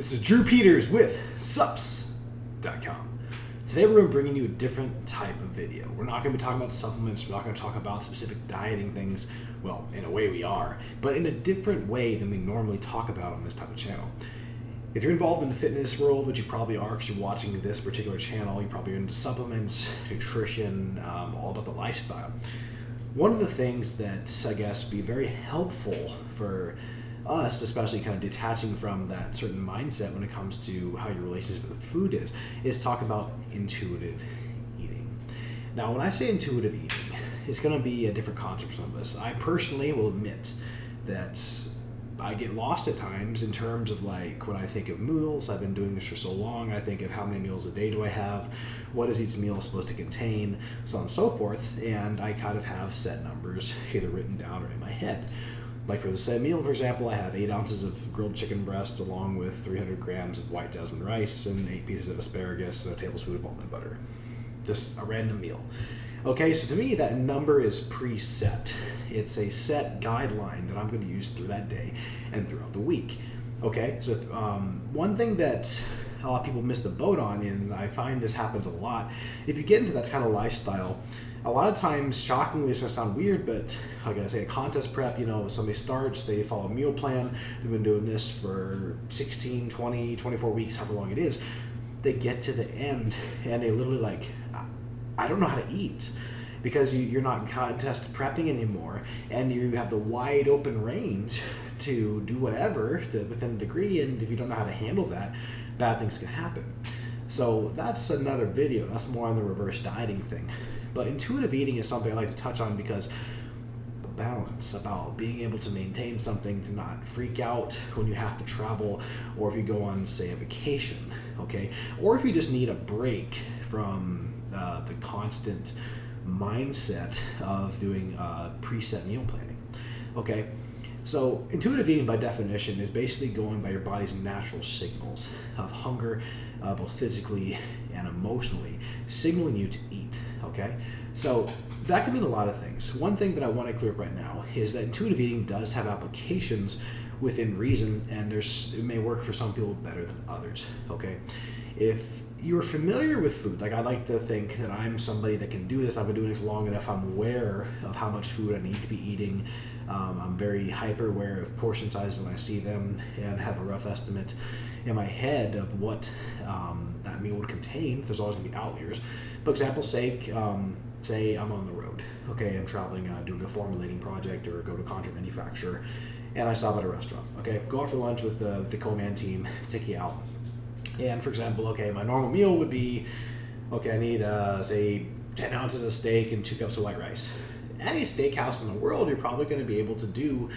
This is Drew Peters with Suppz.com. Today we're going to be bringing you a different type of video. We're not going to be talking about supplements, we're not going to talk about specific dieting things. Well, in a way we are, but in a different way than we normally talk about on this type of channel. If you're involved in the fitness world, which you probably are because you're watching this particular channel, you're probably into supplements, nutrition, all about the lifestyle. One of the things that I guess be very helpful for us, especially kind of detaching from that certain mindset when it comes to how your relationship with food is talk about intuitive eating. Now, when I say intuitive eating, it's going to be a different concept for some of us. I personally will admit that I get lost at times in terms of like when I think of meals. I've been doing this for so long. I think of how many meals a day do I have, what is each meal supposed to contain, so on and so forth, and I kind of have set numbers either written down or in my head. Like for the set meal, for example, I have 8 ounces of grilled chicken breast along with 300 grams of white jasmine rice and 8 pieces of asparagus and a tablespoon of almond butter. Just a random meal. Okay, so to me, that number is preset. It's a set guideline that I'm going to use through that day and throughout the week. Okay, so one thing that a lot of people miss the boat on, and I find this happens a lot, if you get into that kind of lifestyle, a lot of times, shockingly, it's going to sound weird, but like I say, a contest prep, somebody starts, they follow a meal plan, they've been doing this for 16, 20, 24 weeks, however long it is. They get to the end, and they literally like, I don't know how to eat, because you're not contest prepping anymore, and you have the wide open range to do whatever within a degree, and if you don't know how to handle that, bad things can happen. So that's another video. That's more on the reverse dieting thing. But intuitive eating is something I like to touch on because the balance about being able to maintain something, to not freak out when you have to travel, or if you go on, say, a vacation, okay? Or if you just need a break from the constant mindset of doing preset meal planning, okay? So intuitive eating by definition is basically going by your body's natural signals of hunger, both physically and emotionally, signaling you to eat, okay? So that can mean a lot of things. One thing that I want to clear up right now is that intuitive eating does have applications within reason, and it may work for some people better than others, okay? If you're familiar with food, like I like to think that I'm somebody that can do this, I've been doing this long enough, I'm aware of how much food I need to be eating. I'm very hyper aware of portion sizes when I see them and have a rough estimate in my head of what that meal would contain. There's always going to be outliers. For example's sake, say I'm on the road. Okay, I'm traveling, doing a formulating project or go to a contract manufacturer, and I stop at a restaurant. Okay, go out for lunch with the co-man team, take you out. And for example, okay, my normal meal would be, okay, I need, say, 10 ounces of steak and 2 cups of white rice. Any steakhouse in the world, you're probably going to be able to do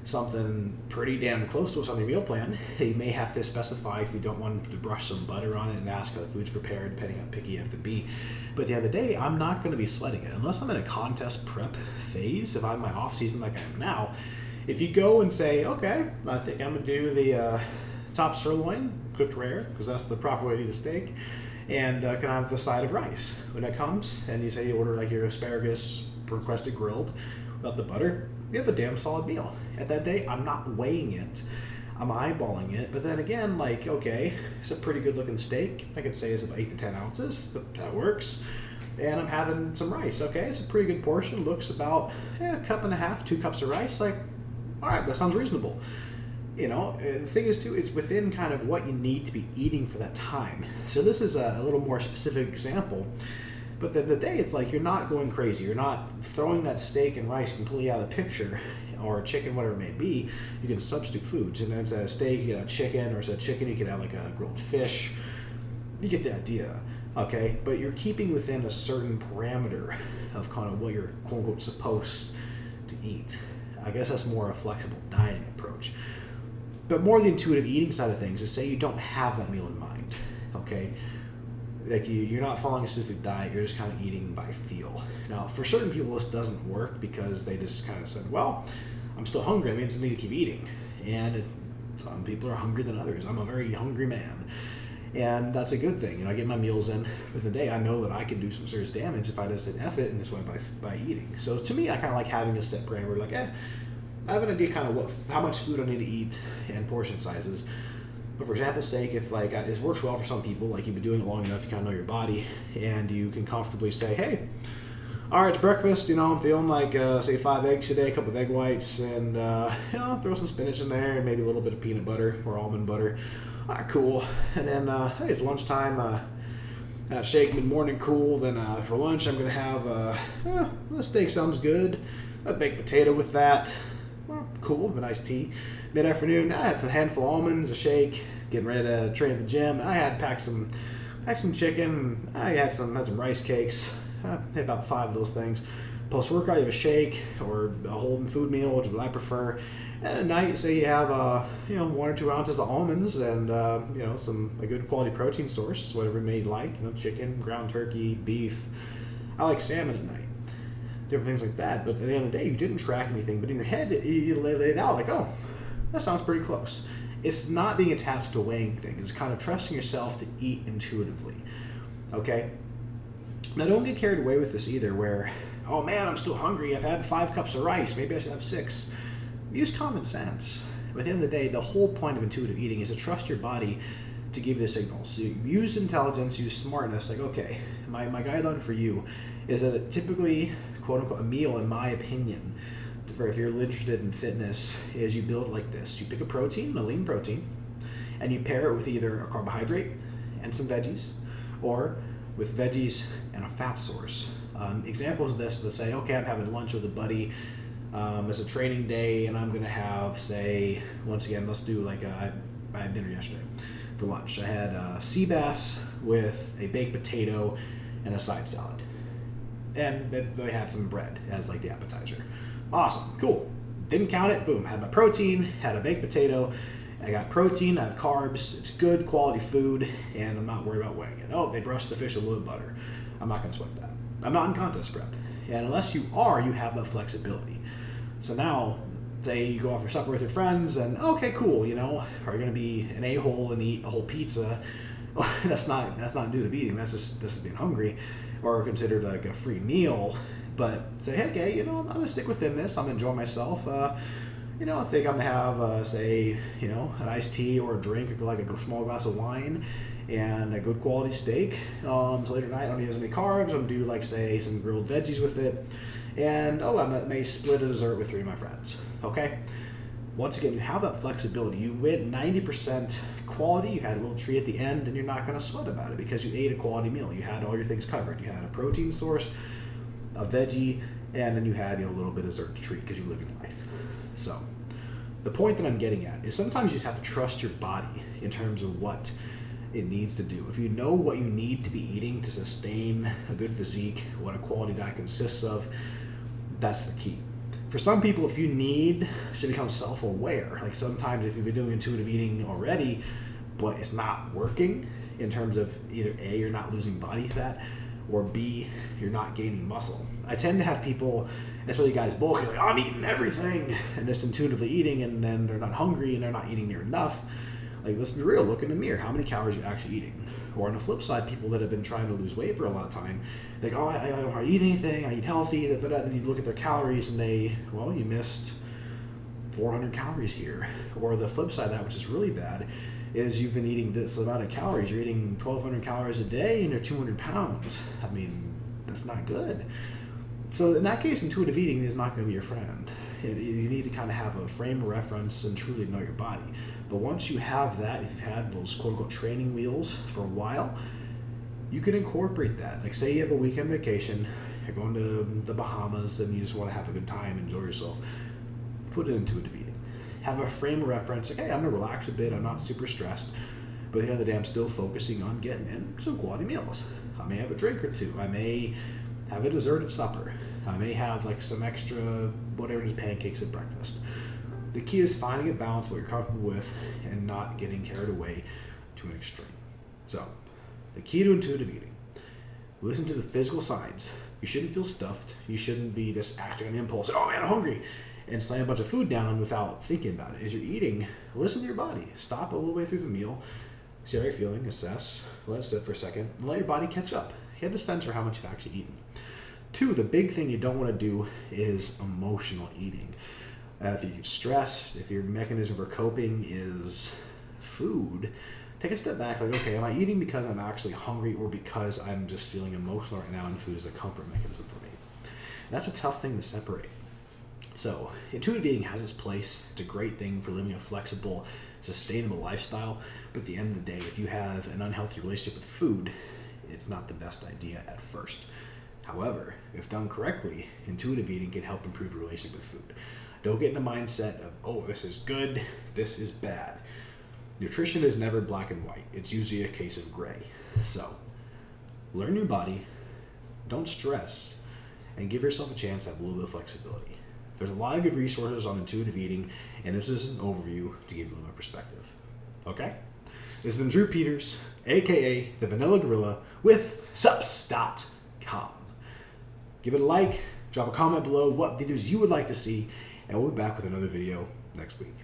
something pretty damn close to what's on your meal plan. You may have to specify if you don't want to brush some butter on it and ask how the food's prepared, depending on how picky you have to be. But at the end of the day, I'm not going to be sweating it. Unless I'm in a contest prep phase, if I'm in my off season like I am now, if you go and say, okay, I think I'm going to do the top sirloin, cooked rare, because that's the proper way to eat a steak, and can I have the side of rice? When it comes, and you say you order like your asparagus requested grilled without the butter, you have a damn solid meal. At that day, I'm not weighing it, I'm eyeballing it, but then again, like, okay, it's a pretty good looking steak. I could say it's about 8 to 10 ounces, but that works. And I'm having some rice, okay? It's a pretty good portion, looks about a cup and a half, 2 cups of rice, like, all right, that sounds reasonable. The thing is too, it's within kind of what you need to be eating for that time. So this is a little more specific example, but at the end of the day, it's like you're not going crazy. You're not throwing that steak and rice completely out of the picture, or chicken, whatever it may be. You can substitute foods. And instead of steak, you get a chicken, or instead of chicken, you could have like a grilled fish. You get the idea, okay? But you're keeping within a certain parameter of kind of what you're quote unquote supposed to eat. I guess that's more a flexible dieting approach. But more the intuitive eating side of things is, say you don't have that meal in mind, okay? Like you're not following a specific diet, you're just kind of eating by feel. Now, for certain people, this doesn't work because they just kind of said, well, I'm still hungry, that means I need to keep eating. And some people are hungrier than others. I'm a very hungry man. And that's a good thing. I get my meals in within the day. I know that I can do some serious damage if I just said F it and just went by eating. So to me, I kind of like having a set parameter, like, I have an idea kind of how much food I need to eat and portion sizes. But for example's sake, if like this works well for some people, like you've been doing it long enough, you kind of know your body, and you can comfortably say, hey, all right, it's breakfast, I'm feeling like, say 5 eggs today, a couple of egg whites, and, throw some spinach in there, and maybe a little bit of peanut butter or almond butter. All right, cool. And then, hey, it's lunchtime, shake mid-morning, cool. Then for lunch, I'm going to have, the steak sounds good, a baked potato with that, well, cool, have a nice tea. Mid-afternoon, I had some handful of almonds, a shake, getting ready to train at the gym. I had packed some chicken, I had some rice cakes. I had about 5 of those things. Post-workout, you have a shake or a whole food meal, which is what I prefer. And at night, say you have 1 or 2 ounces of almonds and a good quality protein source, whatever you may like. Chicken, ground turkey, beef. I like salmon at night. Different things like that. But at the end of the day, you didn't track anything. But in your head, you lay it out like, oh, that sounds pretty close. It's not being attached to weighing things. It's kind of trusting yourself to eat intuitively. Okay. Now, don't get carried away with this either where, oh man, I'm still hungry. I've had 5 cups of rice. Maybe I should have 6. Use common sense. But at the end of the day, the whole point of intuitive eating is to trust your body to give you the signals. So you use intelligence, use smartness. Like, okay, my guideline for you is that typically, quote unquote, a meal, in my opinion, if you're interested in fitness, is you build it like this. You pick a protein, a lean protein, and you pair it with either a carbohydrate and some veggies, or with veggies and a fat source. Examples of this, let's say, okay, I'm having lunch with a buddy. It's a training day, and I'm going to have, say, once again, let's do like, I had dinner yesterday for lunch. I had sea bass with a baked potato and a side salad. And they had some bread as like the appetizer. Awesome, cool. Didn't count it, boom, had my protein, had a baked potato, I got protein, I have carbs, it's good quality food, and I'm not worried about weighing it. Oh, they brushed the fish with a little butter. I'm not gonna sweat that. I'm not in contest prep. And unless you are, you have that flexibility. So now, say you go out for supper with your friends, and okay, cool, are you gonna be an a-hole and eat a whole pizza? Well, that's not intuitive eating, this is being hungry, or considered like a free meal. But say, hey, okay, I'm gonna stick within this, I'm gonna enjoy myself. I think I'm gonna have, say, an iced tea or a drink, or like a small glass of wine, and a good quality steak. So later tonight, I don't need as many carbs. I'm gonna do like, say, some grilled veggies with it, and I may split a dessert with 3 of my friends. Okay. Once again, you have that flexibility. You went 90% quality. You had a little treat at the end, and you're not gonna sweat about it because you ate a quality meal. You had all your things covered. You had a protein source, a veggie, and then you had a little bit of dessert to treat because you're living life. So the point that I'm getting at is sometimes you just have to trust your body in terms of what it needs to do. If you know what you need to be eating to sustain a good physique, what a quality diet consists of, that's the key. For some people, if you need to become self-aware, like sometimes if you've been doing intuitive eating already, but it's not working in terms of either A, you're not losing body fat, or B, you're not gaining muscle. I tend to have people, especially guys bulking, like, I'm eating everything, and just intuitively eating, and then they're not hungry, and they're not eating near enough. Like, let's be real, look in the mirror, how many calories are you actually eating? Or on the flip side, people that have been trying to lose weight for a lot of time, they go, I don't hardly eat anything, I eat healthy, then you look at their calories, and you missed 400 calories here. Or the flip side of that, which is really bad, is you've been eating this amount of calories. You're eating 1,200 calories a day and you're 200 pounds. I mean, that's not good. So in that case, intuitive eating is not going to be your friend. You need to kind of have a frame of reference and truly know your body. But once you have that, if you've had those quote-unquote training wheels for a while, you can incorporate that. Like say you have a weekend vacation, you're going to the Bahamas and you just want to have a good time, enjoy yourself, put it into intuitive eating. Have a frame of reference, like, hey, I'm going to relax a bit, I'm not super stressed, but at the end of the day, I'm still focusing on getting in some quality meals. I may have a drink or 2, I may have a dessert at supper, I may have like some extra, whatever it is, pancakes at breakfast. The key is finding a balance, what you're comfortable with, and not getting carried away to an extreme. So, the key to intuitive eating, listen to the physical signs. You shouldn't feel stuffed, you shouldn't be just acting on impulse, oh man, I'm hungry, and slam a bunch of food down without thinking about it. As you're eating, listen to your body. Stop a little way through the meal, see how you're feeling, assess, let it sit for a second, and let your body catch up. Get a sense for how much you've actually eaten. 2, the big thing you don't want to do is emotional eating. If you get stressed, if your mechanism for coping is food, take a step back, like, okay, am I eating because I'm actually hungry or because I'm just feeling emotional right now and food is a comfort mechanism for me? And that's a tough thing to separate. So intuitive eating has its place. It's a great thing for living a flexible, sustainable lifestyle. But at the end of the day, if you have an unhealthy relationship with food, it's not the best idea at first. However, if done correctly, intuitive eating can help improve your relationship with food. Don't get in the mindset of, oh, this is good, this is bad. Nutrition is never black and white. It's usually a case of gray. So, learn your body, don't stress, and give yourself a chance to have a little bit of flexibility. There's a lot of good resources on intuitive eating, and this is an overview to give you a little bit of perspective. Okay? This has been Drew Peters, aka the Vanilla Gorilla, with Suppz.com. Give it a like, drop a comment below what videos you would like to see, and we'll be back with another video next week.